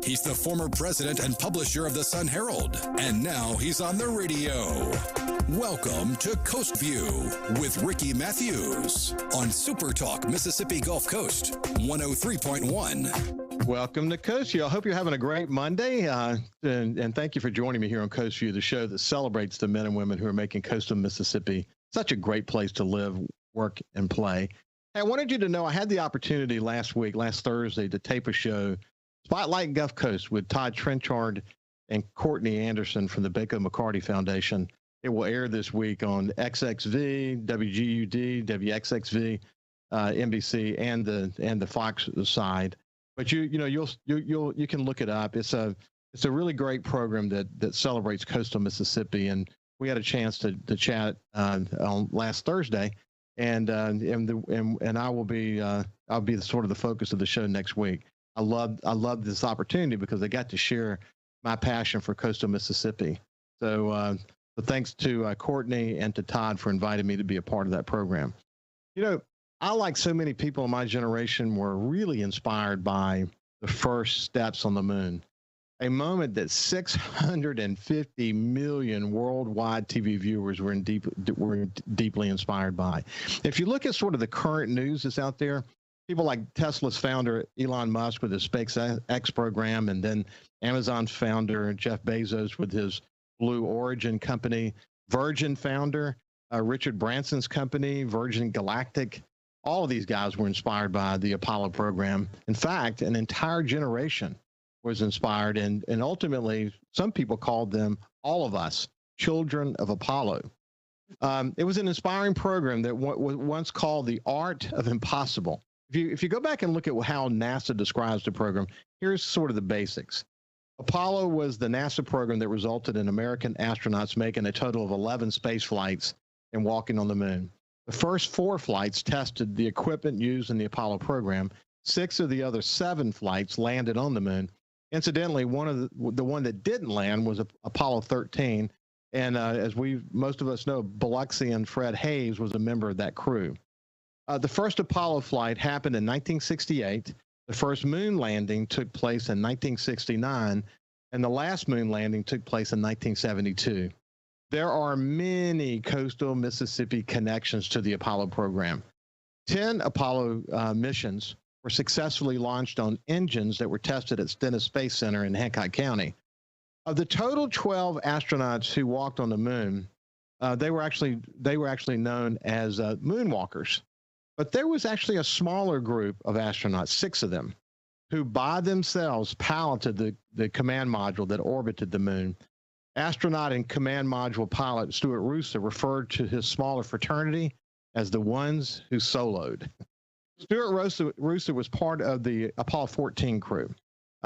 He's the former president and publisher of the Sun Herald, and now he's on the radio. Welcome to Coast View with Ricky Mathews on SuperTalk Mississippi Gulf Coast 103.1. Welcome to Coast View. I hope you're having a great Monday, and thank you for joining me here on Coast View, the show that celebrates the men and women who are making coastal Mississippi such a great place to live, work, and play. Hey, I wanted you to know I had the opportunity last Thursday, to tape a show, Spotlight Gulf Coast, with Todd Trenchard and Courtney Anderson from the Baco McCarty Foundation. It will air this week on XXV, WGUD, WXXV, NBC, and the Fox side. But you can look it up. It's a really great program that celebrates coastal Mississippi, and we had a chance to chat on last Thursday, and I will be I'll be sort of the focus of the show next week. I love this opportunity because I got to share my passion for coastal Mississippi. So thanks to Courtney and to Todd for inviting me to be a part of that program. You know, I, like so many people in my generation, were really inspired by the first steps on the moon, a moment that 650 million worldwide TV viewers were deeply inspired by. If you look at sort of the current news that's out there, people like Tesla's founder, Elon Musk, with his SpaceX program, and then Amazon's founder, Jeff Bezos, with his Blue Origin company, Virgin founder, Richard Branson's company, Virgin Galactic. All of these guys were inspired by the Apollo program. In fact, an entire generation was inspired, and ultimately, some people called them, all of us, children of Apollo. It was an inspiring program that was once called the art of impossible. If you go back and look at how NASA describes the program, here's sort of the basics. Apollo was the NASA program that resulted in American astronauts making a total of 11 space flights and walking on the moon. The first 4 flights tested the equipment used in the Apollo program. 6 of the other 7 flights landed on the moon. Incidentally, the one that didn't land was Apollo 13, and as most of us know, Biloxi and Fred Hayes was a member of that crew. The first Apollo flight happened in 1968. The first moon landing took place in 1969, and the last moon landing took place in 1972. There are many coastal Mississippi connections to the Apollo program. 10 Apollo missions were successfully launched on engines that were tested at Stennis Space Center in Hancock County. Of the total 12 astronauts who walked on the moon, they were actually known as moonwalkers. But there was actually a smaller group of astronauts, 6 of them, who by themselves piloted the command module that orbited the moon. Astronaut and command module pilot Stuart Russa referred to his smaller fraternity as the ones who soloed. Stuart Russa was part of the Apollo 14 crew.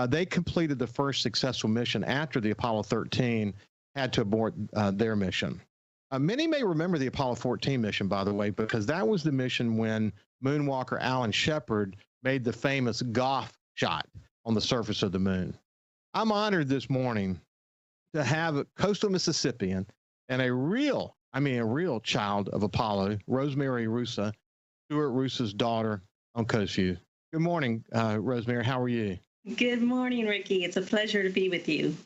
They completed the first successful mission after the Apollo 13 had to abort their mission. Many may remember the Apollo 14 mission, by the way, because that was the mission when moonwalker Alan Shepard made the famous golf shot on the surface of the moon. I'm honored this morning to have a coastal Mississippian and a real child of Apollo, Rosemary Roosa, Stuart Roosa's daughter, on Coast View. Good morning, Rosemary. How are you? Good morning, Ricky. It's a pleasure to be with you.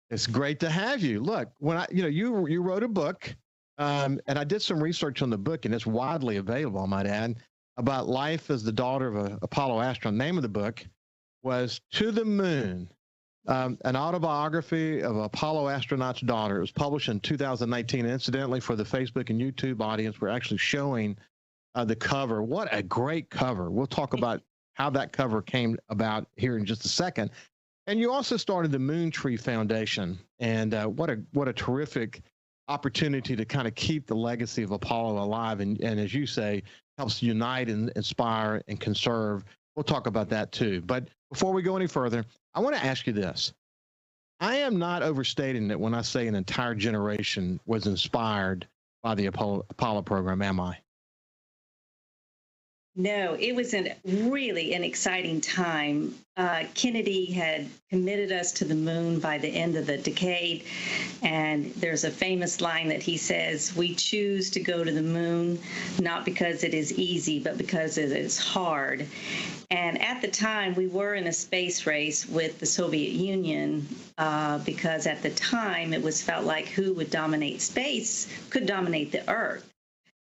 It's great to have you. Look, when you wrote a book. And I did some research on the book, and it's widely available, I might add, about life as the daughter of an Apollo astronaut. The name of the book was To the Moon, an autobiography of an Apollo astronaut's daughter. It was published in 2019. Incidentally, for the Facebook and YouTube audience, we're actually showing the cover. What a great cover. We'll talk about how that cover came about here in just a second. And you also started the Moon Tree Foundation, and what a terrific opportunity to kind of keep the legacy of Apollo alive, and as you say, helps unite and inspire and conserve. We'll talk about that too. But before we go any further, I want to ask you this. I am not overstating it when I say an entire generation was inspired by the Apollo program, am I? No, it was really an exciting time. Kennedy had committed us to the moon by the end of the decade. And there's a famous line that he says, "We choose to go to the moon, not because it is easy, but because it is hard." And at the time, we were in a space race with the Soviet Union because at the time it was felt like who would dominate space could dominate the Earth.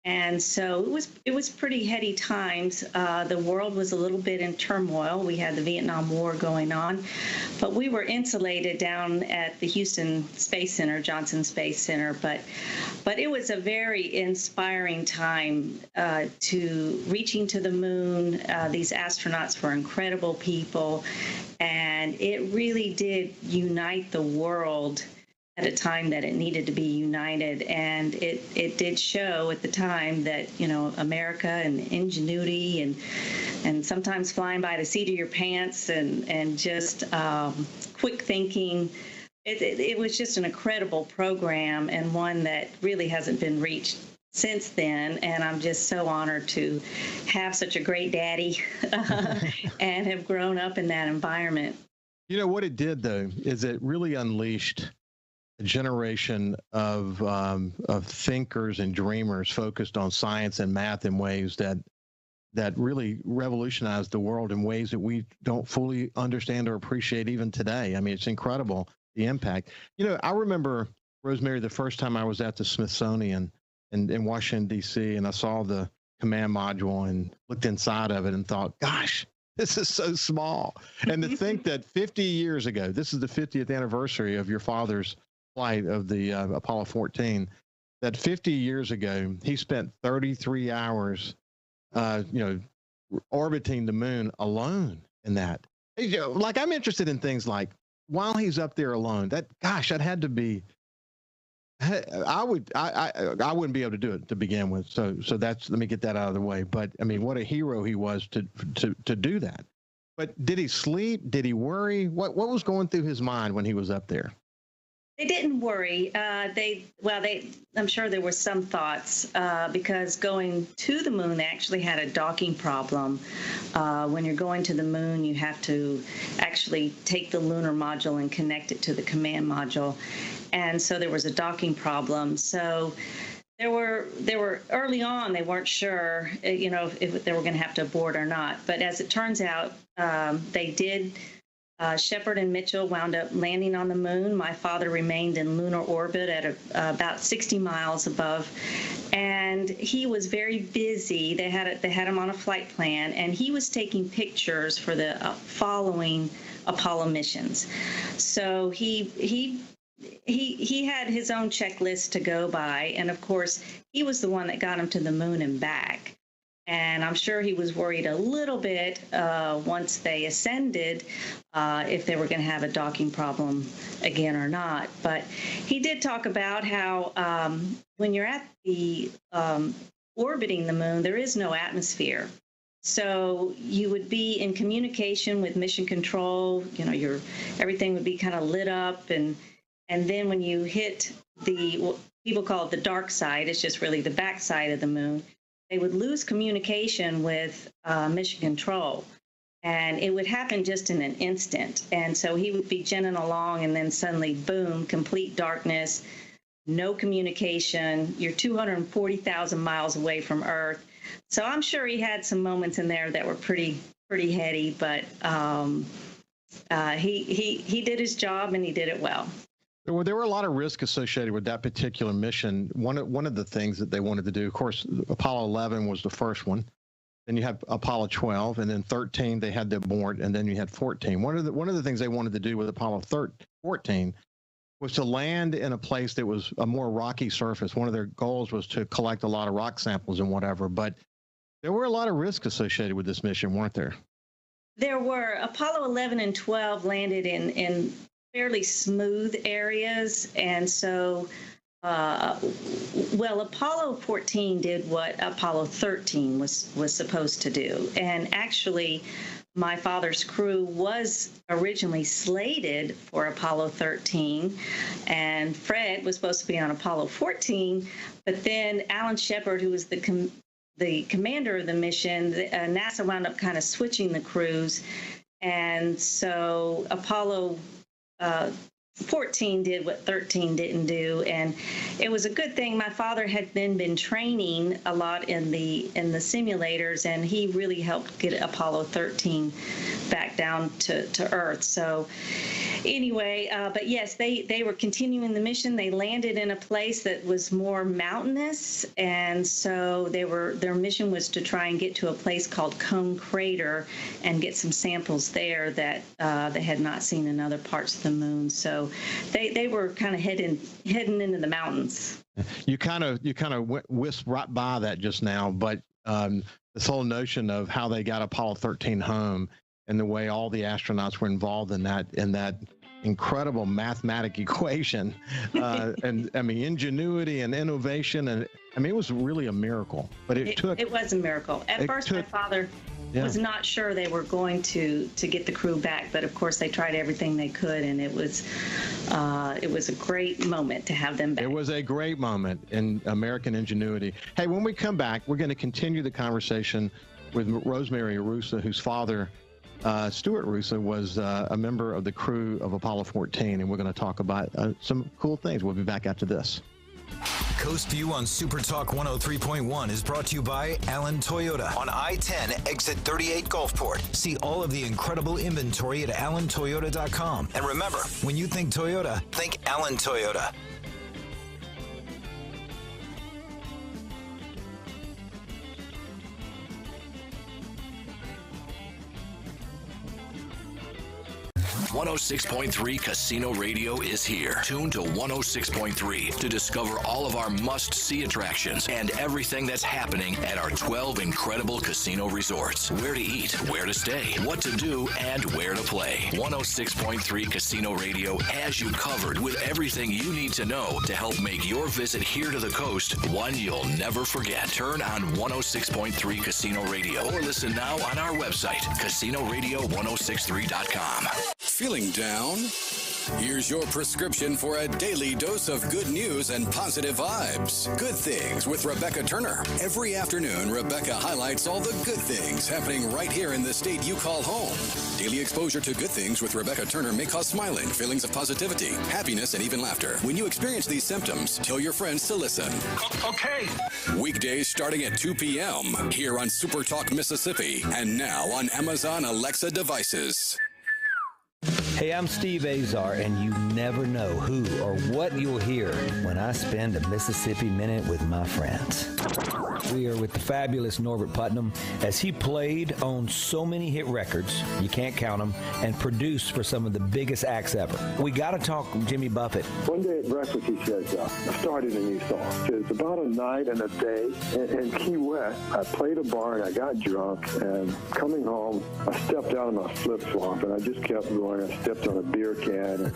And so it was pretty heady times. The world was a little bit in turmoil. We had the Vietnam War going on, but we were insulated down at the Houston Space Center, Johnson Space Center. But it was a very inspiring time to reaching to the moon. These astronauts were incredible people, and it really did unite the world at a time that it needed to be united. And it did show at the time that, you know, America and ingenuity and sometimes flying by the seat of your pants and just quick thinking. It was just an incredible program, and one that really hasn't been reached since then. And I'm just so honored to have such a great daddy and have grown up in that environment. You know, what it did, though, is it really unleashed a generation of thinkers and dreamers focused on science and math in ways that really revolutionized the world in ways that we don't fully understand or appreciate even today. I mean, it's incredible, the impact. You know, I remember, Rosemary, the first time I was at the Smithsonian in Washington, D.C., and I saw the command module and looked inside of it and thought, gosh, this is so small. And to think that 50 years ago, this is the 50th anniversary of your father's flight of the Apollo 14, that 50 years ago, he spent 33 hours, orbiting the moon alone in that. You know, like, I'm interested in things like, while he's up there alone, that had to be, I wouldn't be able to do it to begin with. So let me get that out of the way. But I mean, what a hero he was to do that. But did he sleep? Did he worry? What was going through his mind when he was up there? They didn't worry. I'm sure there were some thoughts because going to the moon, they actually had a docking problem. When you're going to the moon, you have to actually take the lunar module and connect it to the command module. And so there was a docking problem. So there were early on, they weren't sure, if they were going to have to abort or not. But as it turns out, they did. Shepard and Mitchell wound up landing on the moon. My father remained in lunar orbit at about 60 miles above, and he was very busy. They had him on a flight plan, and he was taking pictures for the following Apollo missions. So he had his own checklist to go by, and of course, he was the one that got him to the moon and back. And I'm sure he was worried a little bit once they ascended if they were going to have a docking problem again or not. But he did talk about how when you're at the orbiting the moon, there is no atmosphere. So you would be in communication with mission control. You know, everything would be kind of lit up, and then when you hit what people call it the dark side, it's just really the back side of the moon. They would lose communication with mission control, and it would happen just in an instant. And so he would be jetting along, and then suddenly, boom, complete darkness, no communication. You're 240,000 miles away from Earth. So I'm sure he had some moments in there that were pretty heady, but he did his job, and he did it well. There were a lot of risks associated with that particular mission. One of the things that they wanted to do, of course, Apollo 11 was the first one. Then you have Apollo 12, and then 13 they had to abort, and then you had 14. One of the things they wanted to do with Apollo 14 was to land in a place that was a more rocky surface. One of their goals was to collect a lot of rock samples and whatever. But there were a lot of risks associated with this mission, weren't there? There were. Apollo 11 and 12 landed in fairly smooth areas, and so Apollo 14 did what Apollo 13 was supposed to do. And actually, my father's crew was originally slated for Apollo 13, and Fred was supposed to be on Apollo 14, but then Alan Shepard, who was the the commander of the mission, NASA wound up kind of switching the crews. And so Apollo 14 did what 13 didn't do, and it was a good thing. My father had been training a lot in the simulators, and he really helped get Apollo 13 back down to Earth. So anyway, but yes, they were continuing the mission. They landed in a place that was more mountainous, and so their mission was to try and get to a place called Cone Crater and get some samples there that they had not seen in other parts of the moon. So they were kind of heading into the mountains. You kind of whisked right by that just now, but this whole notion of how they got Apollo 13 home and the way all the astronauts were involved in that incredible mathematic equation, and I mean ingenuity and innovation, and I mean it was really a miracle. But it was a miracle. At first, my father was not sure they were going to get the crew back, but of course they tried everything they could, and it was a great moment to have them back. It was a great moment in American ingenuity. Hey, when we come back, we're going to continue the conversation with Rosemary Roosa, whose father, Stuart Russa, was a member of the crew of Apollo 14, and we're going to talk about some cool things. We'll be back after this. Coast View on SuperTalk 103.1 is brought to you by Allen Toyota on I-10, exit 38 Gulfport. See all of the incredible inventory at allentoyota.com. And remember, when you think Toyota, think Allen Toyota. .3 Casino Radio is here. Tune to 106.3 to discover all of our must-see attractions and everything that's happening at our 12 incredible casino resorts. Where to eat, where to stay, what to do, and where to play. 106.3 Casino Radio has you covered with everything you need to know to help make your visit here to the coast one you'll never forget. Turn on 106.3 Casino Radio or listen now on our website, CasinoRadio1063.com. Feeling down? Here's your prescription for a daily dose of good news and positive vibes. Good Things with Rebecca Turner. Every afternoon, Rebecca highlights all the good things happening right here in the state you call home. Daily exposure to Good Things with Rebecca Turner may cause smiling, feelings of positivity, happiness, and even laughter. When you experience these symptoms, tell your friends to listen. Okay. Weekdays starting at 2 p.m. here on SuperTalk Mississippi and now on Amazon Alexa devices. Hey, I'm Steve Azar, and you never know who or what you'll hear when I spend a Mississippi Minute with my friends. We are with the fabulous Norbert Putnam as he played on so many hit records, you can't count them, and produced for some of the biggest acts ever. We got to talk Jimmy Buffett. One day at breakfast, he said, I started a new song. It's about a night and a day in Key West. I played a bar and I got drunk, and coming home, I stepped out of my flip-flop, and I just kept going. I stepped on a beer can. And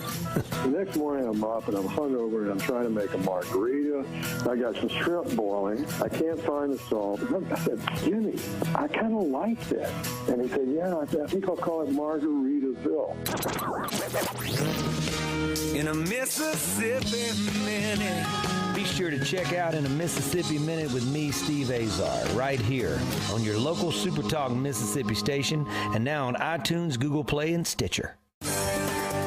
the next morning, I'm up and I'm hungover and I'm trying to make a margarita. I got some shrimp boiling. I can't find the salt. I said, Jimmy, I kind of like that. And he said, yeah, I think I'll call it Margaritaville. In a Mississippi Minute. Be sure to check out In a Mississippi Minute with me, Steve Azar, right here on your local SuperTalk Mississippi station and now on iTunes, Google Play, and Stitcher.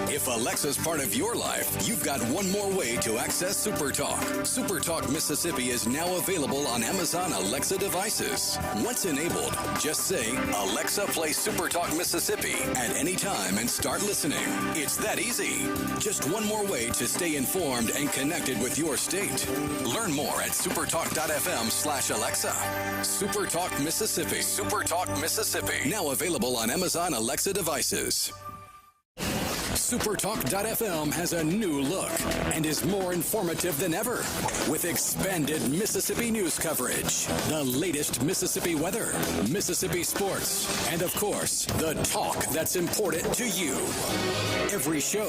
If Alexa's part of your life, you've got one more way to access SuperTalk. SuperTalk Mississippi is now available on Amazon Alexa devices. Once enabled, just say, Alexa, play SuperTalk Mississippi at any time and start listening. It's that easy. Just one more way to stay informed and connected with your state. Learn more at supertalk.fm/Alexa. SuperTalk Mississippi. SuperTalk Mississippi. Now available on Amazon Alexa devices. SuperTalk.fm has a new look and is more informative than ever with expanded Mississippi news coverage, the latest Mississippi weather, Mississippi sports, and of course, the talk that's important to you. Every show,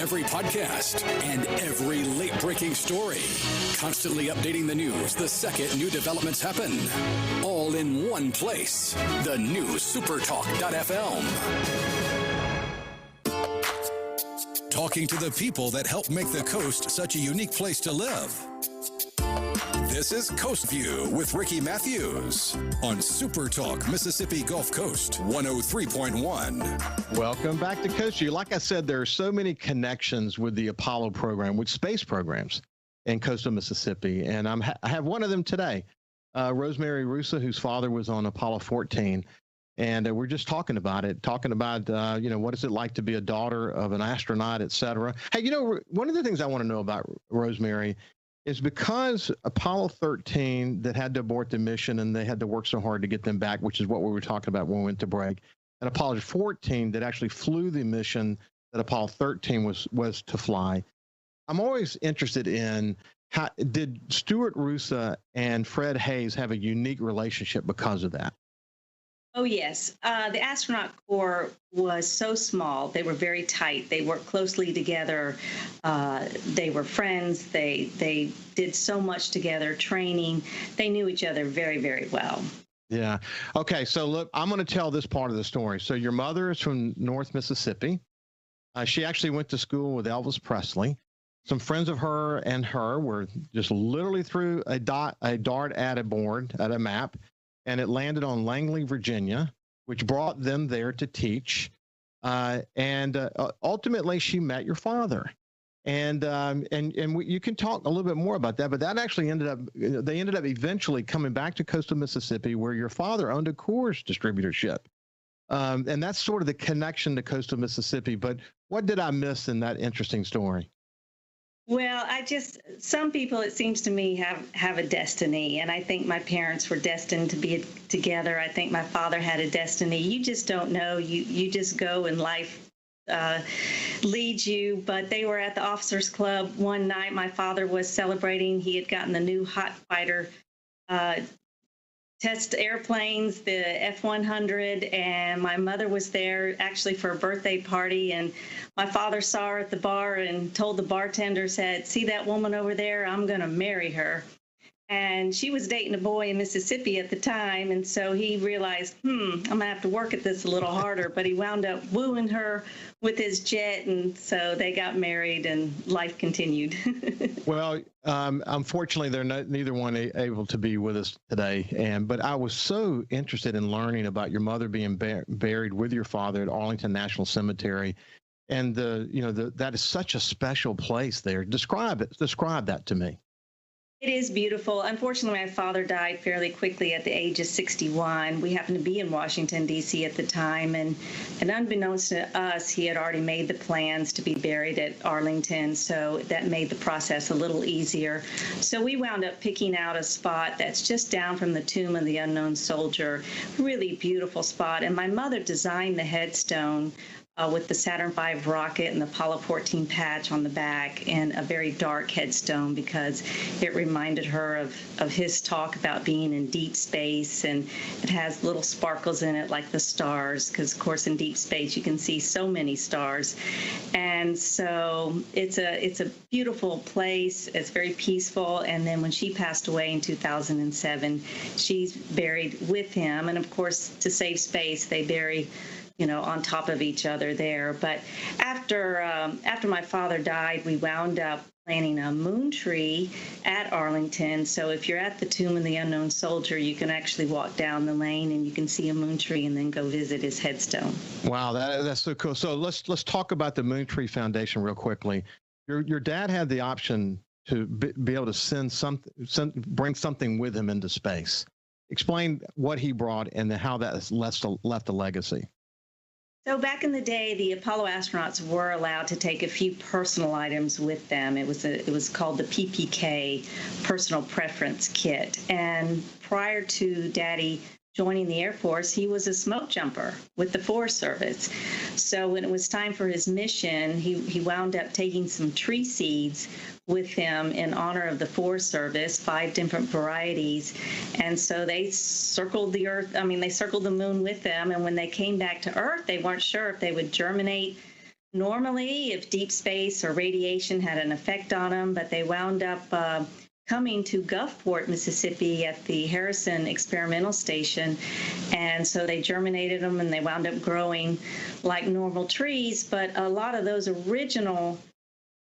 every podcast, and every late-breaking story. Constantly updating the news the second new developments happen. All in one place. The new SuperTalk.fm. Talking to the people that help make the coast such a unique place to live. This This is Coast View with Ricky Mathews on SuperTalk Mississippi Gulf Coast 103.1. Welcome back to Coast View. Like I said, there are so many connections with the Apollo program, with space programs in coastal Mississippi, and I have one of them today. Rosemary Roosa, whose father was on Apollo 14. And we're just talking about what is it like to be a daughter of an astronaut, et cetera. Hey, one of the things I want to know about Rosemary is because Apollo 13 that had to abort the mission and they had to work so hard to get them back, which is what we were talking about when we went to break, and Apollo 14 that actually flew the mission that Apollo 13 was to fly. I'm always interested in how did Stuart Russa and Fred Hayes have a unique relationship because of that? Oh, yes. The astronaut corps was so small. They were very tight. They worked closely together. They were friends. They did so much together, training. They knew each other very, very well. Yeah. Okay. So look, I'm going to tell this part of the story. So your mother is from North Mississippi. She actually went to school with Elvis Presley. Some friends of her and her were just literally threw a dart at a map, and it landed on Langley, Virginia, which brought them there to teach. And ultimately, she met your father. And you can talk a little bit more about that, but that actually they ended up eventually coming back to coastal Mississippi, where your father owned a Coors distributorship. And that's sort of the connection to coastal Mississippi. But what did I miss in that interesting story? Well, some people, it seems to me, have a destiny. And I think my parents were destined to be together. I think my father had a destiny. You just don't know. You just go and life leads you. But they were at the Officers Club one night. My father was celebrating. He had gotten the new hot fighter test airplanes, the F-100, and my mother was there actually for a birthday party, and my father saw her at the bar and told the bartender, said, "See that woman over there? I'm going to marry her." And she was dating a boy in Mississippi at the time, and so he realized, I'm going to have to work at this a little harder, but he wound up wooing her with his jet, and so they got married, and life continued. Well, unfortunately, they're neither one able to be with us today, but I was so interested in learning about your mother being buried with your father at Arlington National Cemetery, and that is such a special place there. Describe that to me. It is beautiful. Unfortunately, my father died fairly quickly at the age of 61. We happened to be in Washington, D.C. at the time, and unbeknownst to us, he had already made the plans to be buried at Arlington, so that made the process a little easier. So we wound up picking out a spot that's just down from the Tomb of the Unknown Soldier. Really beautiful spot, and my mother designed the headstone with the Saturn V rocket and the Apollo 14 patch on the back, and a very dark headstone because it reminded her of his talk about being in deep space, and it has little sparkles in it like the stars, because of course in deep space you can see so many stars. And so it's a beautiful place. It's very peaceful. And then when she passed away in 2007, she's buried with him, and of course to save space they bury on top of each other there. But after my father died, we wound up planting a moon tree at Arlington. So if you're at the Tomb of the Unknown Soldier, you can actually walk down the lane and you can see a moon tree and then go visit his headstone. Wow, that's so cool. So let's talk about the Moon Tree Foundation real quickly. Your dad had the option to be able to bring something with him into space. Explain what he brought and how that has left a legacy. So back in the day, the Apollo astronauts were allowed to take a few personal items with them. It was called the PPK, Personal Preference Kit. And prior to Daddy joining the Air Force, he was a smoke jumper with the Forest Service. So when it was time for his mission, he wound up taking some tree seeds with him in honor of the Forest Service, 5 different varieties. And so they circled the Earth, they circled the moon with them. And when they came back to Earth, they weren't sure if they would germinate normally, if deep space or radiation had an effect on them, but they wound up coming to Gulfport, Mississippi at the Harrison Experimental Station. And so they germinated them and they wound up growing like normal trees. But a lot of those original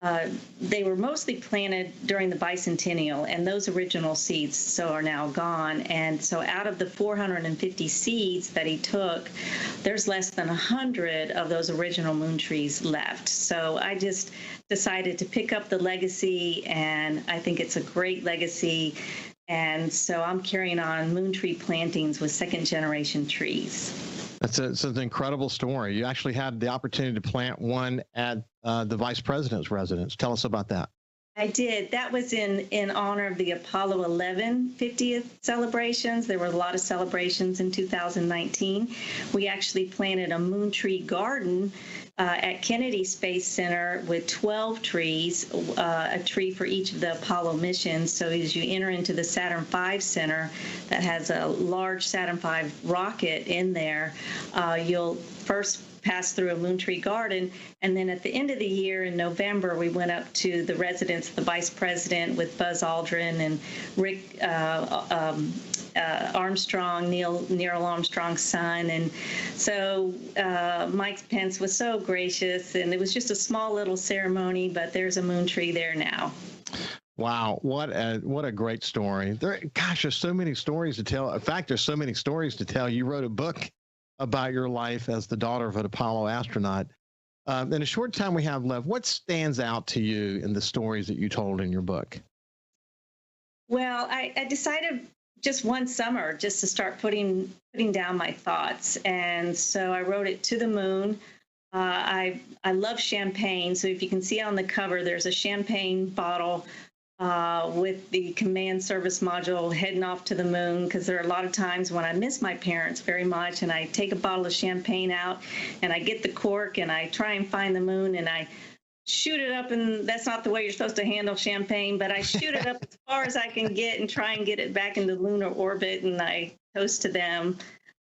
they were mostly planted during the bicentennial, and those original seeds are now gone. And so out of the 450 seeds that he took, there's less than 100 of those original moon trees left. So I just decided to pick up the legacy, and I think it's a great legacy. And so I'm carrying on moon tree plantings with second-generation trees. It's an incredible story. You actually had the opportunity to plant one at the vice president's residence. Tell us about that. I did. That was in honor of the Apollo 11 50th celebrations. There were a lot of celebrations in 2019. We actually planted a moon tree garden at Kennedy Space Center with 12 trees, a tree for each of the Apollo missions. So as you enter into the Saturn V Center that has a large Saturn V rocket in there, you'll first pass through a moon tree garden, and then at the end of the year in November, we went up to the residence of the vice president with Buzz Aldrin and Rick Armstrong, Neil Armstrong's son. And so Mike Pence was so gracious, and it was just a small little ceremony, but there's a moon tree there now. Wow, what a great story. There's so many stories to tell. In fact, there's so many stories to tell. You wrote a book about your life as the daughter of an Apollo astronaut. In a short time we have left, what stands out to you in the stories that you told in your book? Well, I decided just one summer just to start putting down my thoughts. And so I wrote it to the moon. I love champagne. So if you can see on the cover, there's a champagne bottle with the command service module heading off to the moon, because there are a lot of times when I miss my parents very much, and I take a bottle of champagne out and I get the cork and I try and find the moon and I shoot it up, and that's not the way you're supposed to handle champagne, but I shoot it up as far as I can get and try and get it back into lunar orbit, and I toast to them.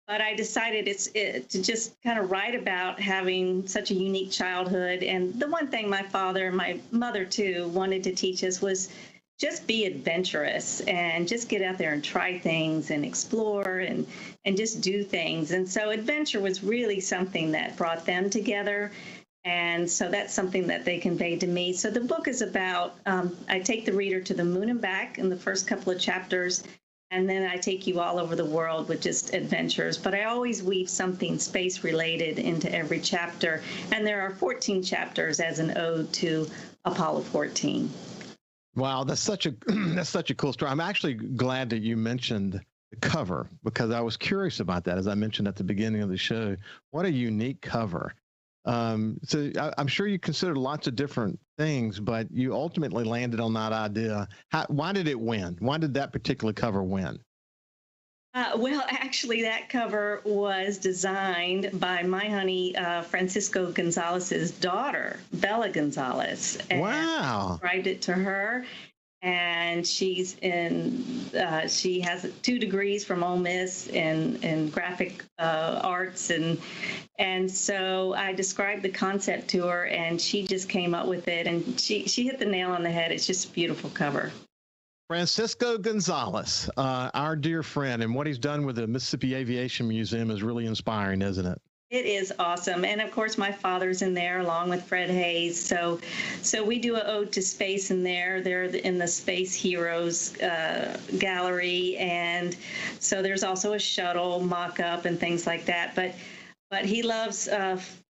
But I decided to just kind of write about having such a unique childhood. And the one thing my father and my mother, too, wanted to teach us was just be adventurous and just get out there and try things and explore and just do things. And so adventure was really something that brought them together. And so that's something that they conveyed to me. So the book is about, I take the reader to the moon and back in the first couple of chapters, and then I take you all over the world with just adventures. But I always weave something space-related into every chapter. And there are 14 chapters as an ode to Apollo 14. Wow, that's such a cool story. I'm actually glad that you mentioned the cover, because I was curious about that, as I mentioned at the beginning of the show. What a unique cover. So I'm sure you considered lots of different things, but you ultimately landed on that idea. Why did it win? Why did that particular cover win? Well, actually, that cover was designed by my honey, Francisco Gonzalez's daughter, Bella Gonzalez. And wow. I described it to her. And she has 2 degrees from Ole Miss in graphic arts, and so I described the concept to her, and she just came up with it, and she hit the nail on the head. It's just a beautiful cover. Francisco Gonzalez, our dear friend, and what he's done with the Mississippi Aviation Museum is really inspiring, isn't it? It is awesome. And of course, my father's in there along with Fred Hayes. So we do an ode to space in there. They're in the Space Heroes gallery. And so there's also a shuttle mock-up and things like that. But he loves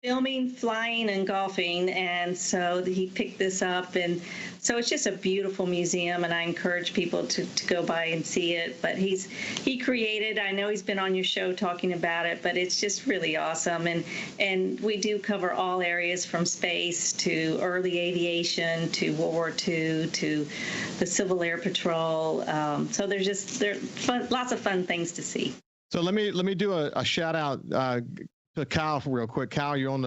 filming, flying, and golfing. And so he picked this up. And so it's just a beautiful museum, and I encourage people to go by and see it. But he created, I know he's been on your show talking about it, but it's just really awesome. And we do cover all areas from space to early aviation to World War II to the Civil Air Patrol. So there's fun, lots of fun things to see. So let me do a shout out to Kyle real quick. Kyle, you on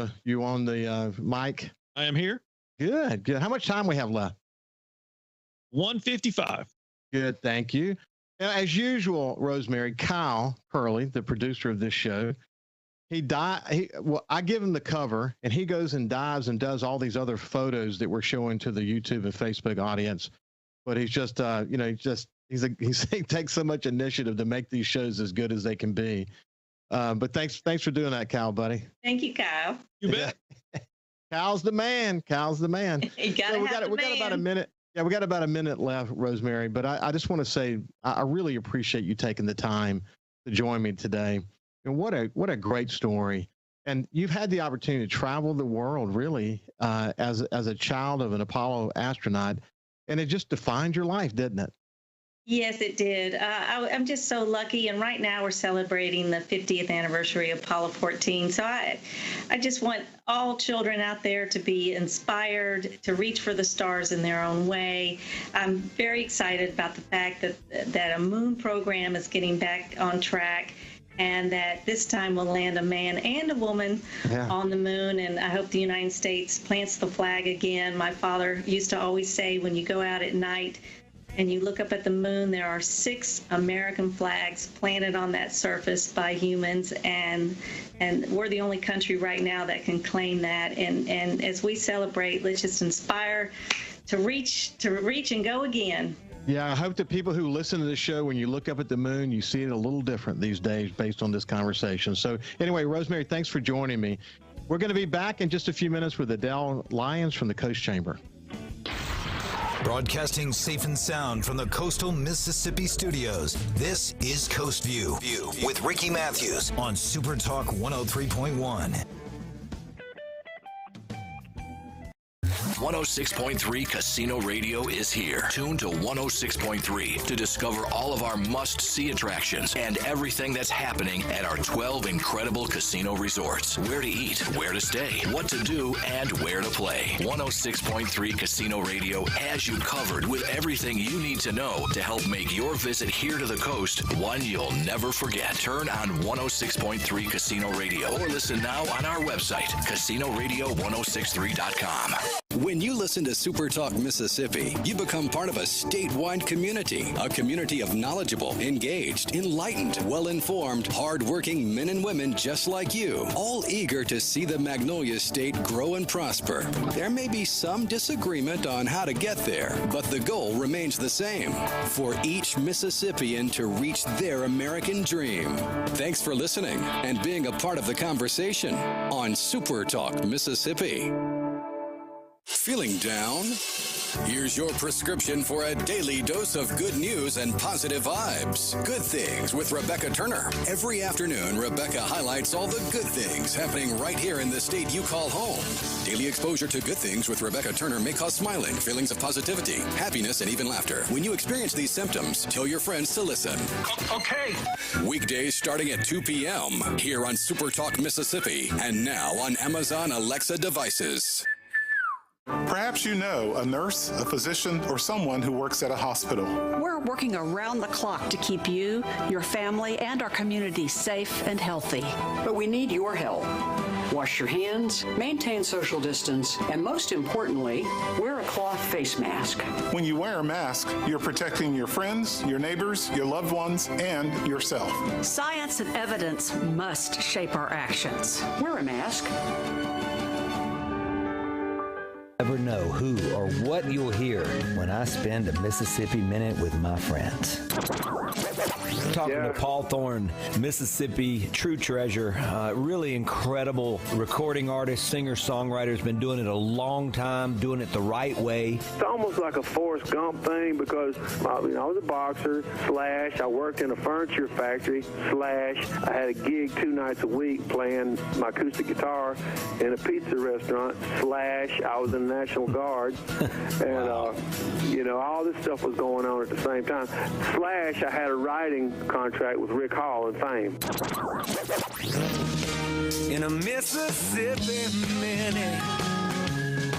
the mic? I am here. Good. How much time we have left? 1:55. Good, thank you. Now, as usual, Rosemary, Kyle Hurley, the producer of this show, I give him the cover, and he goes and dives and does all these other photos that we're showing to the YouTube and Facebook audience. But he's just, he takes so much initiative to make these shows as good as they can be. But thanks for doing that, Kyle, buddy. Thank you, Kyle. You bet. Cal's the man. Cal's the man. You gotta we got about a minute. Yeah, we got about a minute left, Rosemary. But I just want to say I really appreciate you taking the time to join me today. And what a great story. And you've had the opportunity to travel the world, really, as a child of an Apollo astronaut, and it just defined your life, didn't it? Yes, it did. I'm just so lucky, and right now we're celebrating the 50th anniversary of Apollo 14. So I just want all children out there to be inspired, to reach for the stars in their own way. I'm very excited about the fact that a moon program is getting back on track, and that this time we'll land a man and a woman on the moon. And I hope the United States plants the flag again. My father used to always say, when you go out at night and you look up at the moon, there are 6 American flags planted on that surface by humans, and we're the only country right now that can claim that. And as we celebrate, let's just inspire to reach and go again. Yeah, I hope that people who listen to this show, when you look up at the moon, you see it a little different these days based on this conversation. So anyway, Rosemary, thanks for joining me. We're going to be back in just a few minutes with Adele Lyons from the Coast Chamber. Broadcasting safe and sound from the coastal Mississippi studios, this is Coast View with Ricky Mathews on SuperTalk 103.1. 106.3 Casino Radio is here. Tune to 106.3 to discover all of our must-see attractions and everything that's happening at our 12 incredible casino resorts. Where to eat, where to stay, what to do, and where to play. 106.3 Casino Radio has you covered with everything you need to know to help make your visit here to the coast one you'll never forget. Turn on 106.3 Casino Radio or listen now on our website, CasinoRadio1063.com. When you listen to SuperTalk Mississippi, you become part of a statewide community, a community of knowledgeable, engaged, enlightened, well-informed, hard-working men and women just like you, all eager to see the Magnolia State grow and prosper. There may be some disagreement on how to get there, but the goal remains the same, for each Mississippian to reach their American dream. Thanks for listening and being a part of the conversation on SuperTalk Mississippi. Feeling down? Here's your prescription for a daily dose of good news and positive vibes. Good Things with Rebecca Turner. Every afternoon, Rebecca highlights all the good things happening right here in the state you call home. Daily exposure to Good Things with Rebecca Turner may cause smiling, feelings of positivity, happiness, and even laughter. When you experience these symptoms, tell your friends to listen. Okay. Weekdays starting at 2 p.m. here on SuperTalk Mississippi and now on Amazon Alexa devices. Perhaps you know a nurse, a physician, or someone who works at a hospital. We're working around the clock to keep you, your family, and our community safe and healthy. But we need your help. Wash your hands, maintain social distance, and most importantly, wear a cloth face mask. When you wear a mask, you're protecting your friends, your neighbors, your loved ones, and yourself. Science and evidence must shape our actions. Wear a mask. Never know who or what you'll hear when I spend a Mississippi Minute with my friends. I'm talking to Paul Thorne, Mississippi true treasure, really incredible recording artist, singer, songwriter. Has been doing it a long time, doing it the right way. It's almost like a Forrest Gump thing because I was a boxer, / I worked in a furniture factory, / I had a gig 2 nights a week playing my acoustic guitar in a pizza restaurant, / I was in the National Guard, and all this stuff was going on at the same time. / I had a writing contract with Rick Hall and Fame. In a Mississippi Minute.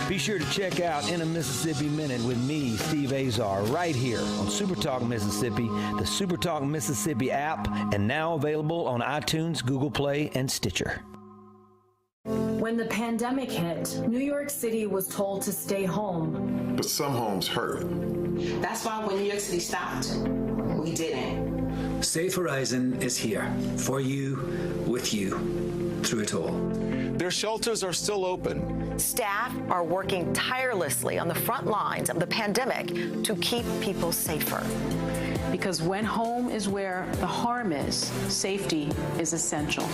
Be sure to check out In a Mississippi Minute with me, Steve Azar, right here on SuperTalk Mississippi, the SuperTalk Mississippi app, and now available on iTunes, Google Play, and Stitcher. When the pandemic hit, New York City was told to stay home. But some homes hurt. That's why when New York City stopped, we didn't. Safe Horizon is here for you, with you, through it all. Their shelters are still open. Staff are working tirelessly on the front lines of the pandemic to keep people safer. Because when home is where the harm is, safety is essential.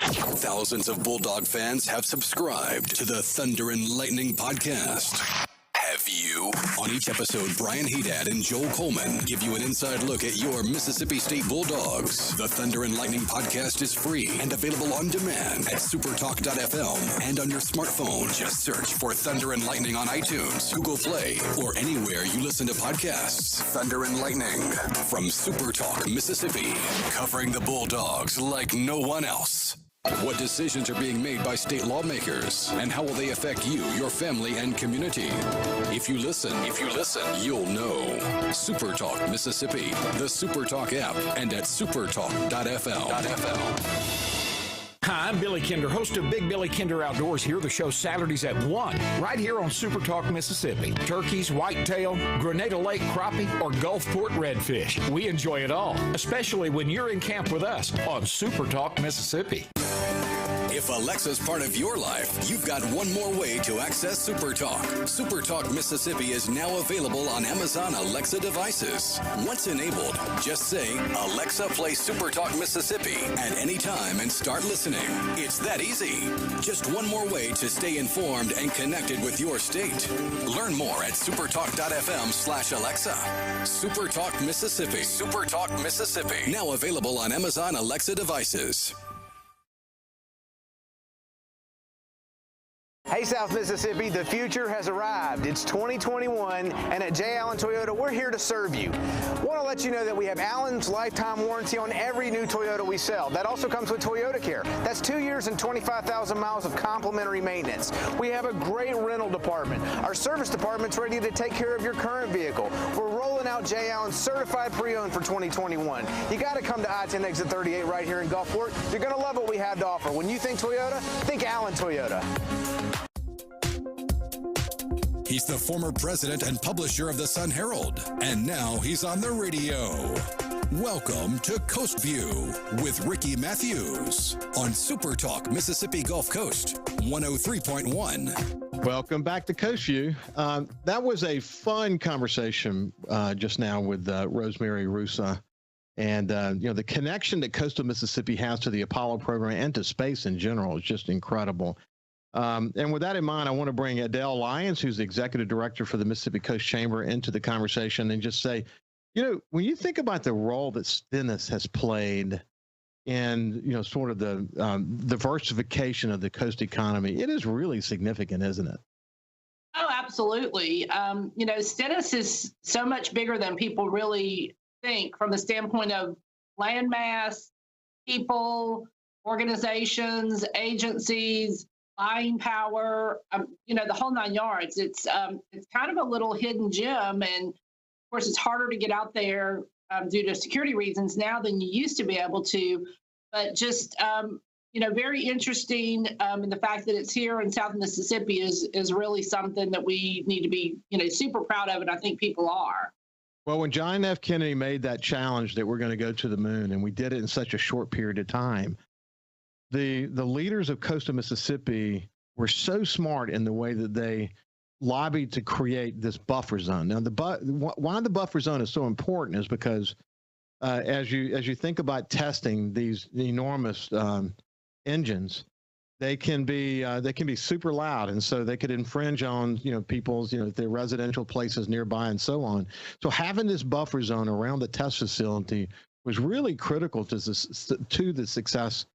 Thousands of Bulldog fans have subscribed to the Thunder and Lightning podcast. Have you? On each episode, Brian Haydad and Joel Coleman give you an inside look at your Mississippi State Bulldogs. The Thunder and Lightning podcast is free and available on demand at supertalk.fm and on your smartphone. Just search for Thunder and Lightning on iTunes, Google Play, or anywhere you listen to podcasts. Thunder and Lightning from SuperTalk, Mississippi, covering the Bulldogs like no one else. What decisions are being made by state lawmakers, and how will they affect you, your family, and community? If you listen, you'll know. SuperTalk Mississippi, the SuperTalk app, and at supertalk.fl. Hi, I'm Billy Kinder, host of Big Billy Kinder Outdoors here. The show Saturdays at 1, right here on SuperTalk Mississippi. Turkeys, whitetail, Grenada Lake crappie, or Gulfport redfish. We enjoy it all, especially when you're in camp with us on SuperTalk Mississippi. If Alexa's part of your life, you've got one more way to access SuperTalk. SuperTalk Mississippi is now available on Amazon Alexa devices. Once enabled, just say, Alexa, play SuperTalk Mississippi at any time and start listening. It's that easy. Just one more way to stay informed and connected with your state. Learn more at supertalk.fm/Alexa. SuperTalk Mississippi. SuperTalk Mississippi. Now available on Amazon Alexa devices. Hey, South Mississippi, the future has arrived. It's 2021, and at J. Allen Toyota, we're here to serve you. Want to let you know that we have Allen's lifetime warranty on every new Toyota we sell. That also comes with Toyota Care. That's 2 years and 25,000 miles of complimentary maintenance. We have a great rental department. Our service department's ready to take care of your current vehicle. We're rolling out J. Allen certified pre-owned for 2021. You got to come to I-10 exit 38 right here in Gulfport. You're going to love what we have to offer. When you think Toyota, think Allen Toyota. He's the former president and publisher of the Sun Herald, and now he's on the radio. Welcome to Coast View with Ricky Mathews on SuperTalk Mississippi Gulf Coast 103.1. Welcome back to Coast View. That was a fun conversation just now with Rosemary Roosa. And, the connection that coastal Mississippi has to the Apollo program and to space in general is just incredible. And with that in mind, I want to bring Adele Lyons, who's the executive director for the Mississippi Coast Chamber, into the conversation and just say, when you think about the role that Stennis has played in, sort of the diversification of the coast economy, it is really significant, isn't it? Oh, absolutely. Stennis is so much bigger than people really think from the standpoint of landmass, people, organizations, agencies, buying power, the whole 9 yards. It's kind of a little hidden gem, and of course it's harder to get out there due to security reasons now than you used to be able to. But just very interesting, and the fact that it's here in South Mississippi is really something that we need to be super proud of, and I think people are. Well, when John F. Kennedy made that challenge that we're going to go to the moon, and we did it in such a short period of time, the leaders of coastal Mississippi were so smart in the way that they lobbied to create this buffer zone. Now, why the buffer zone is so important is because as you think about testing these enormous engines, they can be super loud, and so they could infringe on people's their residential places nearby and so on. So having this buffer zone around the test facility was really critical to the success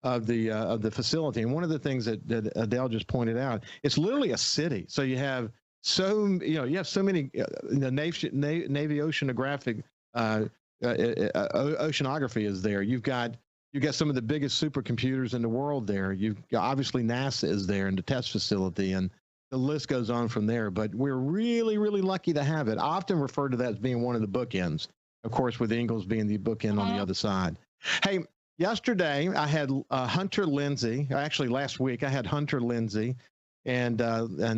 of the facility. And one of the things that Adele just pointed out, it's literally a city. So you have so many Navy oceanographic oceanography is there. You've got some of the biggest supercomputers in the world there. Obviously NASA is there in the test facility, and the list goes on from there. But we're really, really lucky to have it. I often refer to that as being one of the bookends, of course, with Ingalls being the bookend on the other side. Hey, yesterday I had Hunter Lindsay. Actually, last week I had Hunter Lindsay and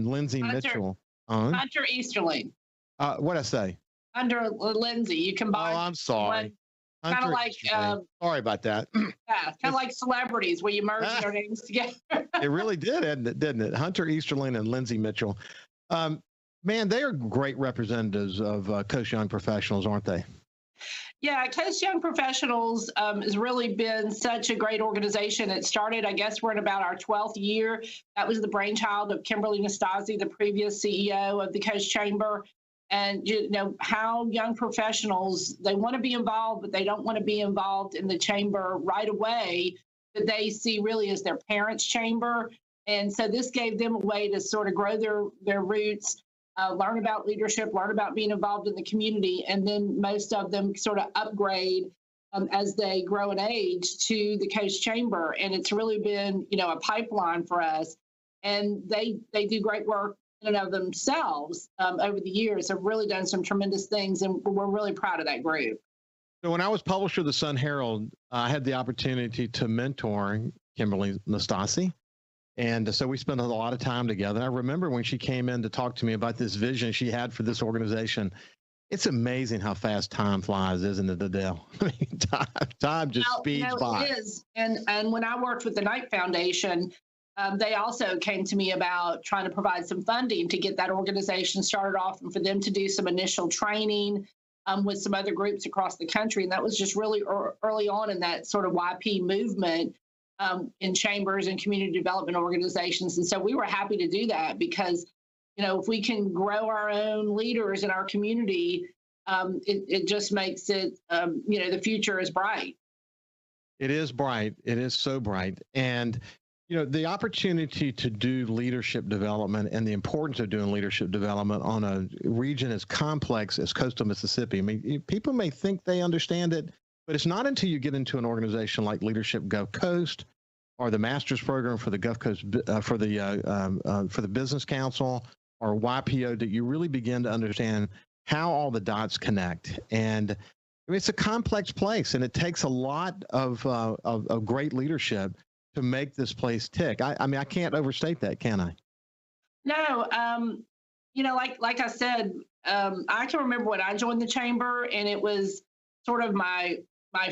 Lindsay Mitchell on. Hunter Easterling. What'd I say? Hunter Lindsay. You combine. Oh, I'm sorry. Kind of like. Sorry about that. Yeah, kind of like celebrities where you merge their names together. It really did, didn't it? Hunter Easterling and Lindsay Mitchell. Man, they are great representatives of Coast Young professionals, aren't they? Yeah, Coast Young Professionals has really been such a great organization. It started, I guess we're in about our 12th year. That was the brainchild of Kimberly Nastasi, the previous CEO of the Coast Chamber. And, you know, how young professionals, they want to be involved, but they don't want to be involved in the chamber right away that they see really as their parents' chamber. And so this gave them a way to sort of grow their roots, learn about leadership, learn about being involved in the community, and then most of them sort of upgrade as they grow in age to the Coast Chamber. And it's really been, you know, a pipeline for us. And they do great work in and of themselves over the years, have really done some tremendous things, and we're really proud of that group. So when I was publisher of the Sun Herald, I had the opportunity to mentor Kimberly Nastasi. And so we spent a lot of time together. And I remember when she came in to talk to me about this vision she had for this organization. It's amazing how fast time flies, isn't it, Adele? I mean, time just speeds by. It is. And when I worked with the Knight Foundation, they also came to me about trying to provide some funding to get that organization started off and for them to do some initial training with some other groups across the country. And that was just really early on in that sort of YP movement in chambers and community development organizations. And so we were happy to do that because, you know, if we can grow our own leaders in our community, it just makes it, you know, the future is bright. It is bright. It is so bright. And you know, the opportunity to do leadership development and the importance of doing leadership development on a region as complex as coastal Mississippi. I mean, people may think they understand it, but it's not until you get into an organization like Leadership Gulf Coast or the Master's Program for the Gulf Coast for the Business Council or YPO that you really begin to understand how all the dots connect. And I mean, it's a complex place, and it takes a lot of great leadership to make this place tick. I mean, I can't overstate that, can I? No, you know, like I said, I can remember when I joined the chamber, and it was sort of my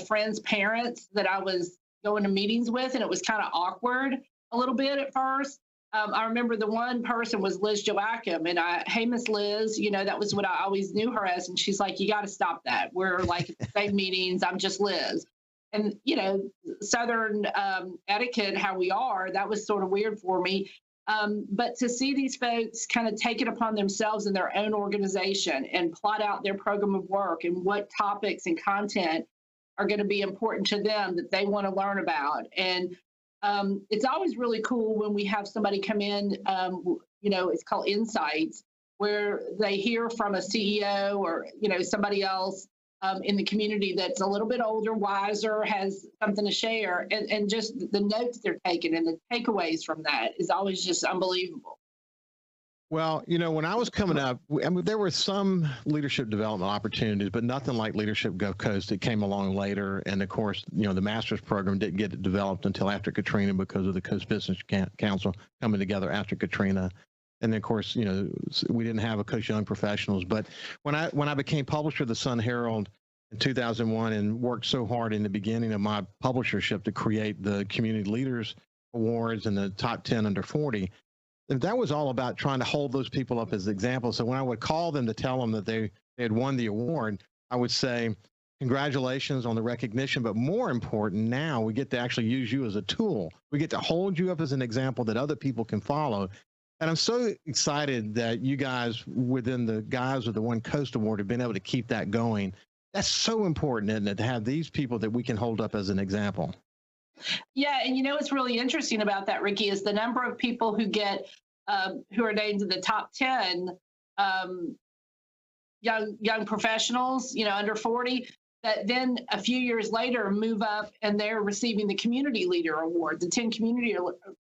friends' parents that I was going to meetings with, and it was kind of awkward a little bit at first. I remember the one person was Liz Joachim, and hey, Miss Liz, you know, that was what I always knew her as. And she's like, you got to stop that. We're like at the same meetings. I'm just Liz. And, you know, Southern etiquette, how we are, that was sort of weird for me. But to see these folks kind of take it upon themselves in their own organization and plot out their program of work and what topics and content are going to be important to them that they want to learn about. And it's always really cool when we have somebody come in, you know, it's called Insights, where they hear from a CEO or, you know, somebody else in the community that's a little bit older, wiser, has something to share, and just the notes they're taking and the takeaways from that is always just unbelievable. Well, you know, when I was coming up, I mean, there were some leadership development opportunities, but nothing like Leadership Gulf Coast that came along later. And of course, you know, the master's program didn't get developed until after Katrina because of the Coast Business Council coming together after Katrina. And then, of course, you know, we didn't have a Coast Young Professionals. But when I became publisher of the Sun Herald in 2001 and worked so hard in the beginning of my publishership to create the Community Leaders Awards and the top 10 under 40, that was all about trying to hold those people up as examples. So when I would call them to tell them that they had won the award, I would say, congratulations on the recognition, but more important, now we get to actually use you as a tool. We get to hold you up as an example that other people can follow. And I'm so excited that you guys, within the guise of the One Coast Award, have been able to keep that going. That's so important, isn't it, to have these people that we can hold up as an example. Yeah, and you know what's really interesting about that, Ricky, is the number of people who get who are named in the top 10 young professionals, you know, under 40, that then a few years later move up and they're receiving the Community Leader Award, the 10 Community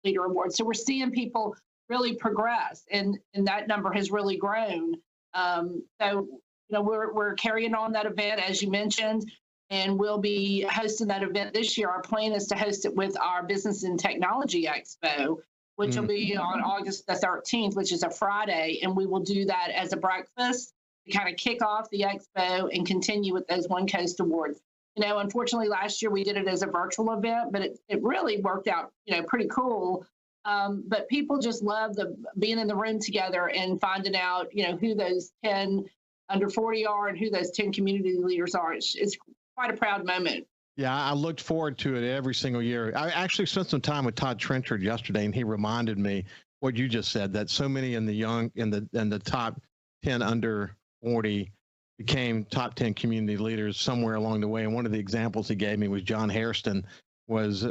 Leader Awards. So we're seeing people really progress, and that number has really grown. So, you know, we're carrying on that event, as you mentioned, and we'll be hosting that event this year. Our plan is to host it with our Business and Technology Expo, which will be on August the 13th, which is a Friday, and we will do that as a breakfast to kind of kick off the expo and continue with those One Coast Awards. You know, unfortunately, last year we did it as a virtual event, but it really worked out, you know, pretty cool. But people just love being in the room together and finding out, you know, who those 10 under 40 are and who those 10 community leaders are. It's quite a proud moment. Yeah, I looked forward to it every single year. I actually spent some time with Todd Trenchard yesterday, and he reminded me what you just said, that so many in the top 10 under 40 became top 10 community leaders somewhere along the way. And one of the examples he gave me was John Hairston was,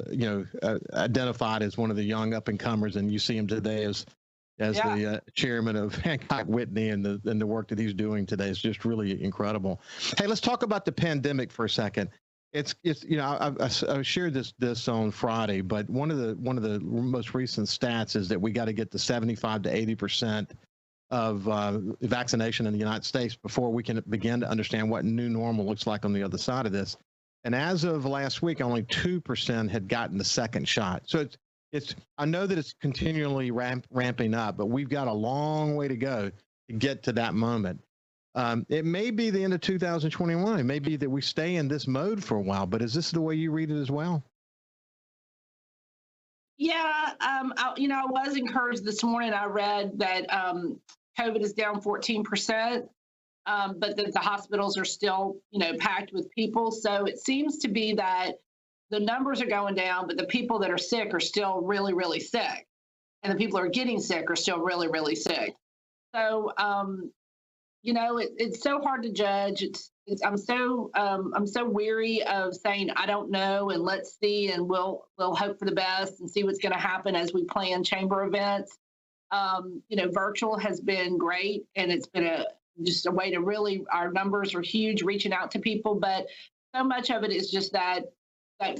identified as one of the young up and comers, and you see him today as the chairman of Hancock Whitney, and the work that he's doing today is just really incredible. Hey, let's talk about the pandemic for a second. It's I shared this on Friday, but one of the most recent stats is that we got to get to 75 to 80% of vaccination in the United States before we can begin to understand what new normal looks like on the other side of this. And as of last week, only 2% had gotten the second shot. So I know that it's continually ramping up, but we've got a long way to go to get to that moment. It may be the end of 2021. It may be that we stay in this mode for a while, but is this the way you read it as well? Yeah, I was encouraged this morning. I read that COVID is down 14%, but that the hospitals are still, packed with people. So it seems to be that the numbers are going down, but the people that are sick are still really, really sick. And the people who are getting sick are still really, really sick. So, it's so hard to judge. I'm so weary of saying I don't know and let's see and we'll hope for the best and see what's going to happen as we plan chamber events. Virtual has been great, and it's been just a way to really, our numbers are huge, reaching out to people, but so much of it is just that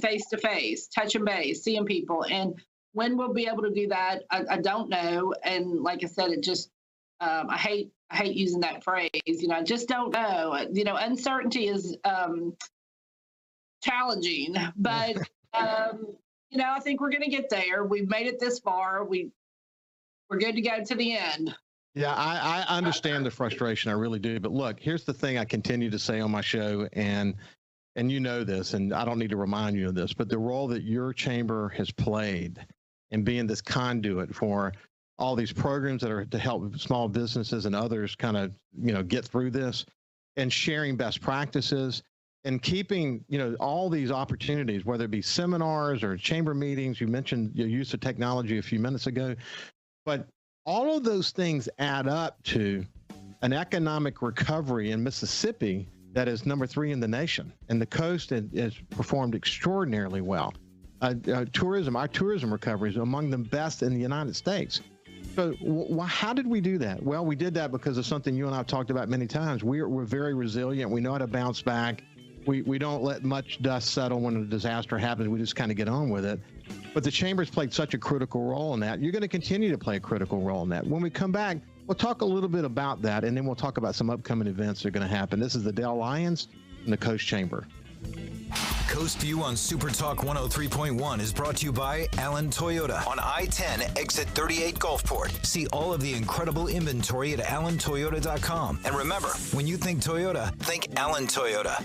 face-to-face, touch and base, seeing people. And when we'll be able to do that, I don't know. And like I said, it just, I hate using that phrase, I just don't know. Uncertainty is challenging, but, I think we're going to get there. We've made it this far. We're good to go to the end. Yeah, I understand the frustration. I really do. But look, here's the thing I continue to say on my show, and you know this, and I don't need to remind you of this, but the role that your chamber has played in being this conduit for all these programs that are to help small businesses and others kind of, get through this, and sharing best practices and keeping, all these opportunities, whether it be seminars or chamber meetings. You mentioned your use of technology a few minutes ago, but all of those things add up to an economic recovery in Mississippi that is number 3 in the nation, and the coast has performed extraordinarily well. Our tourism recovery is among the best in the United States. So how did we do that? Well, we did that because of something you and I have talked about many times. We're very resilient. We know how to bounce back. We don't let much dust settle when a disaster happens. We just kind of get on with it. But the Chamber's played such a critical role in that. You're going to continue to play a critical role in that. When we come back, we'll talk a little bit about that, and then we'll talk about some upcoming events that are going to happen. This is Adele, Lyons, and the Coast Chamber. Coast View on SuperTalk 103.1 is brought to you by Allen Toyota on I-10 exit 38 Gulfport. See all of the incredible inventory at AllenToyota.com. And remember, when you think Toyota, think Allen Toyota.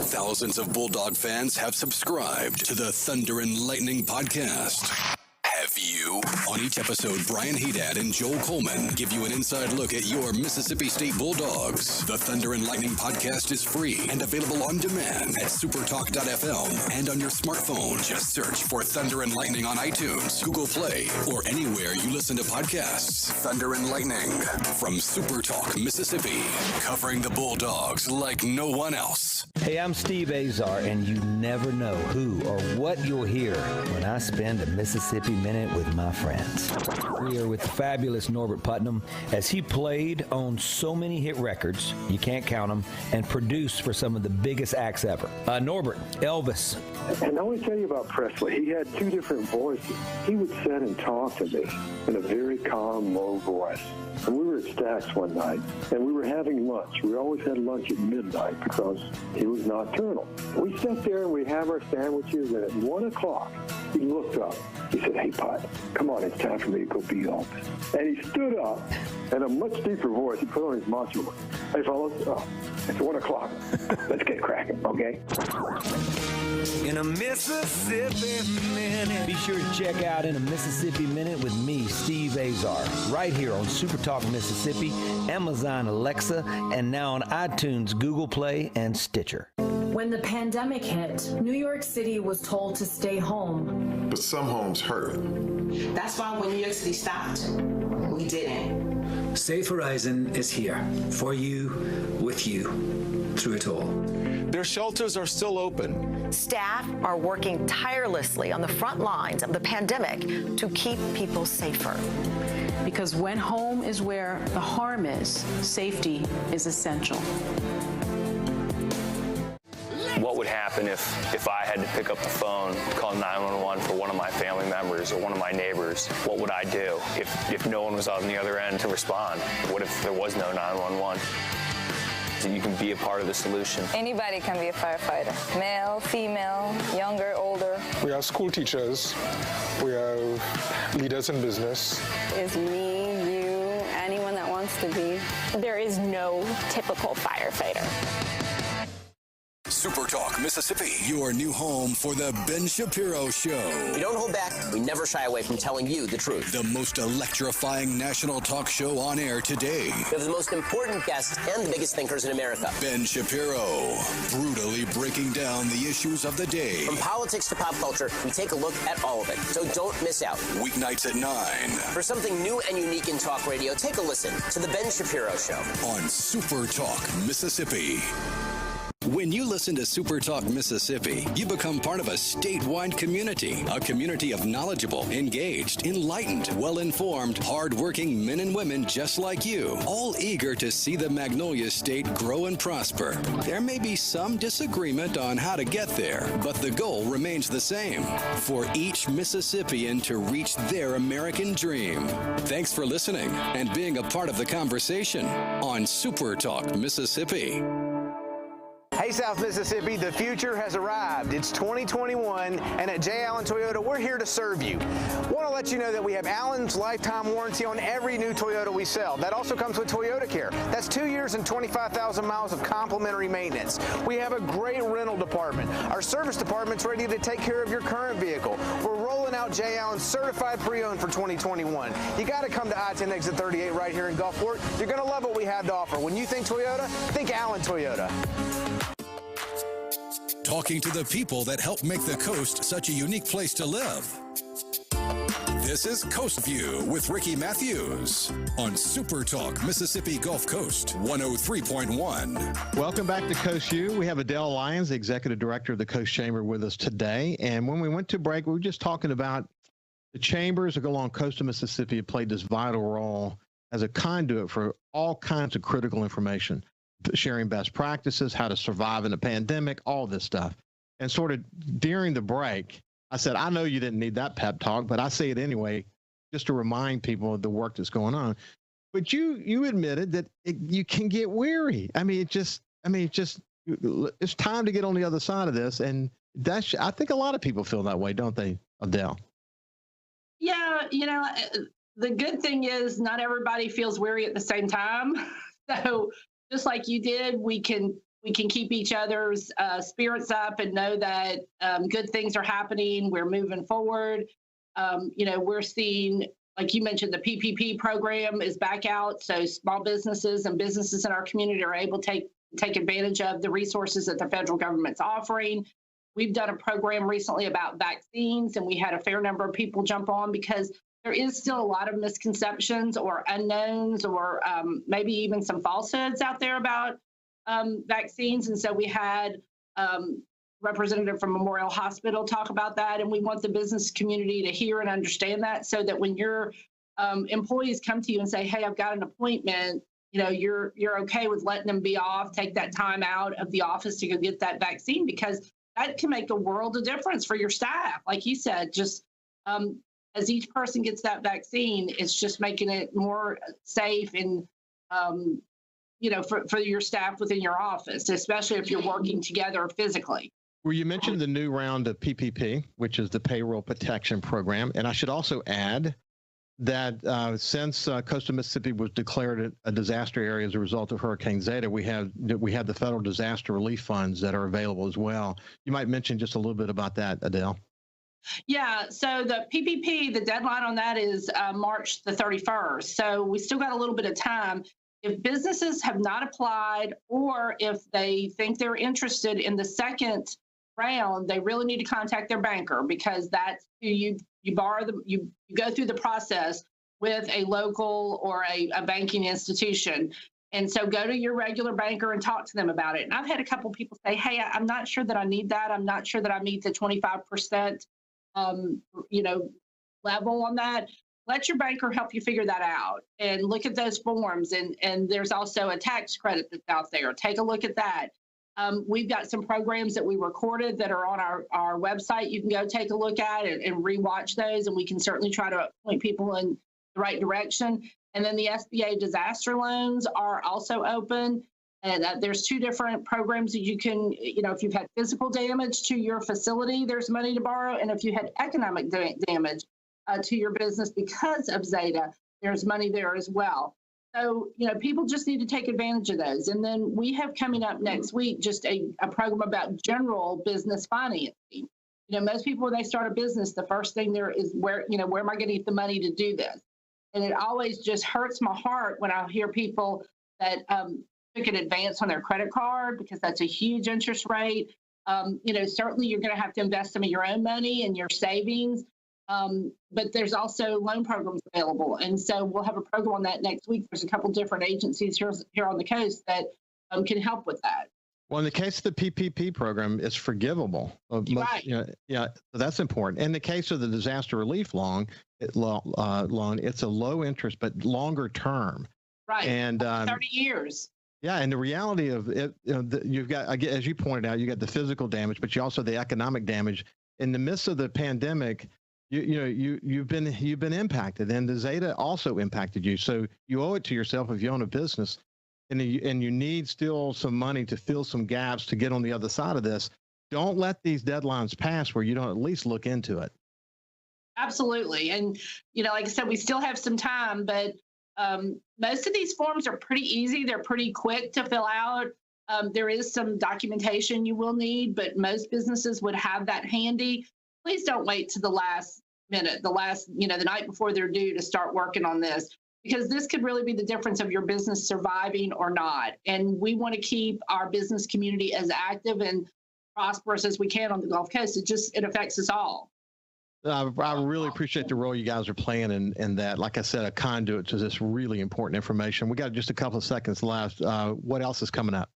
Thousands of Bulldog fans have subscribed to the Thunder and Lightning podcast. Have you? On each episode, Brian Haydad and Joel Coleman give you an inside look at your Mississippi State Bulldogs. The Thunder and Lightning podcast is free and available on demand at supertalk.fm and on your smartphone. Just search for Thunder and Lightning on iTunes, Google Play, or anywhere you listen to podcasts. Thunder and Lightning from SuperTalk, Mississippi, covering the Bulldogs like no one else. Hey, I'm Steve Azar, and you never know who or what you'll hear when I spend a Mississippi Minute with my friends. We are with the fabulous Norbert Putnam, as he played on so many hit records, you can't count them, and produced for some of the biggest acts ever. Norbert, Elvis. And I want to tell you about Presley. He had 2 different voices. He would sit and talk to me in a very calm, low voice. And we were at Stack's one night, and we were having lunch. We always had lunch at midnight because he was nocturnal. We sat there and we have our sandwiches, and at 1 o'clock, he looked up. He said, "Hey, Pot, come on, it's time for me to go be Elvis." And he stood up, and a much deeper voice, he put on his macho voice. "Hey, fellas, it's 1 o'clock. Let's get cracking, okay?" In a Mississippi Minute. Be sure to check out In a Mississippi Minute with me, Steve Azar, right here on SuperTalk Mississippi, Amazon Alexa, and now on iTunes, Google Play, and Stitcher. When the pandemic hit, New York City was told to stay home. But some homes hurt. That's why when New York City stopped, we didn't. Safe Horizon is here for you, with you, through it all. Their shelters are still open. Staff are working tirelessly on the front lines of the pandemic to keep people safer. Because when home is where the harm is, safety is essential. What would happen if I had to pick up the phone, call 911 for one of my family members or one of my neighbors? What would I do if no one was on the other end to respond? What if there was no 911? So you can be a part of the solution. Anybody can be a firefighter. Male, female, younger, older. We have school teachers. We have leaders in business. It's me, you, anyone that wants to be. There is no typical firefighter. SuperTalk Mississippi, your new home for the Ben Shapiro Show. We don't hold back. We never shy away from telling you the truth. The most electrifying national talk show on air today. We have the most important guests and the biggest thinkers in America. Ben Shapiro, brutally breaking down the issues of the day. From politics to pop culture, we take a look at all of it. So don't miss out. Weeknights at 9. For something new and unique in talk radio, take a listen to The Ben Shapiro Show. On SuperTalk Mississippi. When you listen to SuperTalk Mississippi, you become part of a statewide community, a community of knowledgeable, engaged, enlightened, well-informed, hard-working men and women just like you, all eager to see the Magnolia State grow and prosper. There may be some disagreement on how to get there, but the goal remains the same, for each Mississippian to reach their American dream. Thanks for listening and being a part of the conversation on SuperTalk Mississippi. Hey, South Mississippi, the future has arrived. It's 2021, and at J. Allen Toyota, we're here to serve you. Want to let you know that we have Allen's lifetime warranty on every new Toyota we sell. That also comes with Toyota Care. That's 2 years and 25,000 miles of complimentary maintenance. We have a great rental department. Our service department's ready to take care of your current vehicle. We're rolling out J. Allen certified pre-owned for 2021. You got to come to I-10 exit 38 right here in Gulfport. You're going to love what we have to offer. When you think Toyota, think Allen Toyota. Talking to the people that help make the coast such a unique place to live. This is Coast View with Ricky Mathews on SuperTalk Mississippi Gulf Coast 103.1. Welcome back to Coast View. We have Adele Lyons, the Executive Director of the Coast Chamber, with us today. And when we went to break, we were just talking about the chambers along coastal Mississippi have played this vital role as a conduit for all kinds of critical information. Sharing best practices, how to survive in a pandemic, all this stuff. And sort of during the break, I said, I know you didn't need that pep talk, but I say it anyway, just to remind people of the work that's going on. But you admitted that you can get weary. It's time to get on the other side of this. And I think a lot of people feel that way, don't they, Adele? Yeah, the good thing is not everybody feels weary at the same time. So just like you did, we can keep each other's spirits up and know that good things are happening. We're moving forward. We're seeing, like you mentioned, the PPP program is back out. So small businesses and businesses in our community are able to take advantage of the resources that the federal government's offering. We've done a program recently about vaccines, and we had a fair number of people jump on because there is still a lot of misconceptions or unknowns or maybe even some falsehoods out there about vaccines. And so we had representative from Memorial Hospital talk about that. And we want the business community to hear and understand that so that when your employees come to you and say, hey, I've got an appointment, you're okay with letting them be off, take that time out of the office to go get that vaccine, because that can make a world of difference for your staff. Like you said, just as each person gets that vaccine, it's just making it more safe and, for your staff within your office, especially if you're working together physically. Well, you mentioned the new round of PPP, which is the Payroll Protection Program. And I should also add that since coastal Mississippi was declared a disaster area as a result of Hurricane Zeta, we have the federal disaster relief funds that are available as well. You might mention just a little bit about that, Adele. Yeah, so the PPP, the deadline on that is March the 31st. So we still got a little bit of time. If businesses have not applied, or if they think they're interested in the second round, they really need to contact their banker, because that's who you borrow them. You go through the process with a local or a banking institution. And so go to your regular banker and talk to them about it. And I've had a couple people say, hey, I'm not sure that I need that. I'm not sure that I meet the 25%, level on that. Let your banker help you figure that out and look at those forms. And there's also a tax credit that's out there. Take a look at that. We've got some programs that we recorded that are on our website. You can go take a look at it and rewatch those, and we can certainly try to point people in the right direction. And then the SBA disaster loans are also open. And there's two different programs that you can, if you've had physical damage to your facility, there's money to borrow. And if you had economic damage to your business because of Zeta, there's money there as well. So, people just need to take advantage of those. And then we have coming up next week just a program about general business financing. Most people, when they start a business, the first thing there is where am I going to get the money to do this? And it always just hurts my heart when I hear people that took an advance on their credit card, because that's a huge interest rate. Certainly you're going to have to invest some of your own money and your savings. But there's also loan programs available. And so we'll have a program on that next week. There's a couple different agencies here on the coast that can help with that. Well, in the case of the PPP program, it's forgivable. Right. So that's important. In the case of the disaster relief loan, it's a low interest but longer term. Right. And 30 years. Yeah, and the reality of it, you've got, as you pointed out, you got the physical damage, but you also the economic damage. In the midst of the pandemic, you've been impacted, and the Zeta also impacted you. So you owe it to yourself if you own a business, and you need still some money to fill some gaps to get on the other side of this. Don't let these deadlines pass where you don't at least look into it. Absolutely, and like I said, we still have some time, but most of these forms are pretty easy. They're pretty quick to fill out. There is some documentation you will need, but most businesses would have that handy. Please don't wait to the last minute, the night before they're due to start working on this, because this could really be the difference of your business surviving or not. And we want to keep our business community as active and prosperous as we can on the Gulf Coast. It affects us all. I really appreciate the role you guys are playing in that. Like I said, a conduit to this really important information. We got just a couple of seconds left. What else is coming up?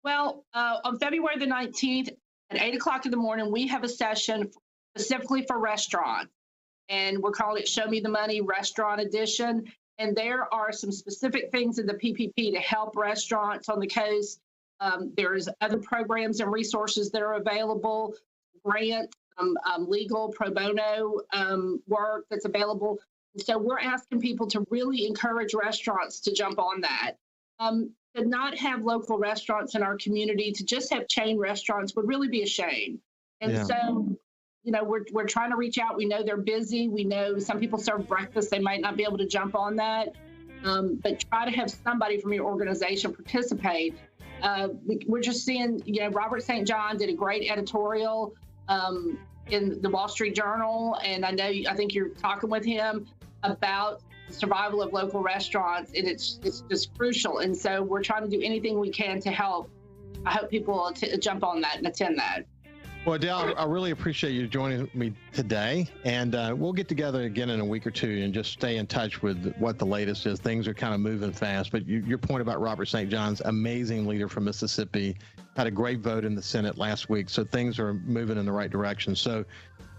Well, on February the 19th at 8 o'clock in the morning, we have a session specifically for restaurants, and we're calling it Show Me the Money Restaurant Edition. And there are some specific things in the PPP to help restaurants on the coast. There's other programs and resources that are available, grants, legal pro bono work that's available. And so we're asking people to really encourage restaurants to jump on that. To not have local restaurants in our community, to just have chain restaurants would really be a shame. And so, we're trying to reach out. We know they're busy. We know some people serve breakfast. They might not be able to jump on that. But try to have somebody from your organization participate. We're just seeing, Robert St. John did a great editorial in the Wall Street Journal. And I think you're talking with him about the survival of local restaurants, and it's just crucial. And so we're trying to do anything we can to help. I hope people will jump on that and attend that. Well, Adele, I really appreciate you joining me today, and we'll get together again in a week or two and just stay in touch with what the latest is. Things are kind of moving fast, but your point about Robert St. John's, amazing leader from Mississippi, had a great vote in the Senate last week, so things are moving in the right direction. So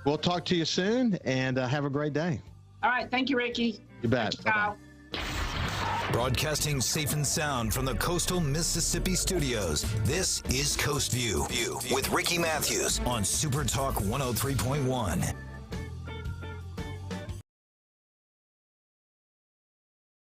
we'll talk to you soon, and have a great day. All right. Thank you, Ricky. You bet. Bye-bye. Broadcasting safe and sound from the coastal Mississippi studios, this is Coast View with Ricky Mathews on SuperTalk 103.1.